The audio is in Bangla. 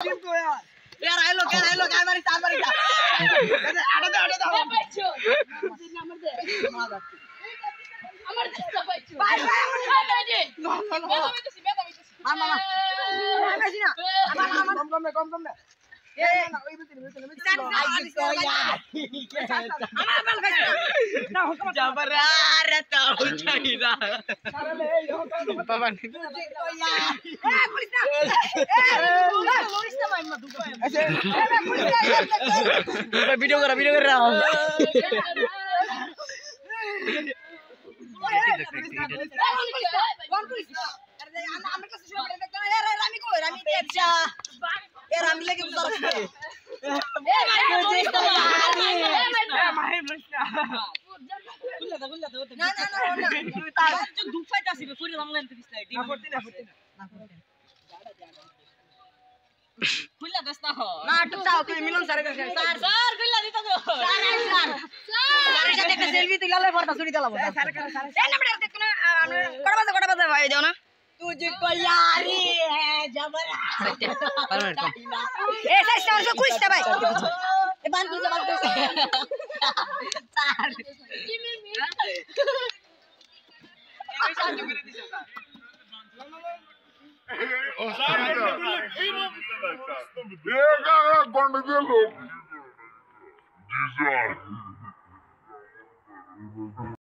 यार आइलो काय मारी तार मारी ता आडे दे पाइছো नंबर दे আমার দে পাইছো বাই বাই দে বেদা মিতেছি মামা বেশি না আমার কম না এ না ওই ভিতরে আমার বল খাইছো না হুকুম জবর আরে তো উঠাইরা সারালে এই হুকুম বাবা নি এ পুলিশ না পুলিশ না মাইমা দুটো আচ্ছা ভিডিও কর রাও আমার কাছে সব দেখতে না রামি কই রামি তেজা এ রামি লাগে বুঝার আছে এ ভাই মাহির না না তার যে দুঃখ ফাইটা ছিল sorry Bangla and this light না করতে না খুললা দস্তা হ না টুটাও তুই মিলন স্যার কাছে স্যার খুললা দিতা গো স্যার স্যার সাথে একটা সেলফি তুইলা ফটো ছুটি দিলাম স্যার এই নাম্বার দেখো না কটা বাজে ভাই দাও না तुझको यारी है जबर ए सच से कुछ था भाई ए बांध दो चार की में ओ सर ये का कोण के लोग जी सर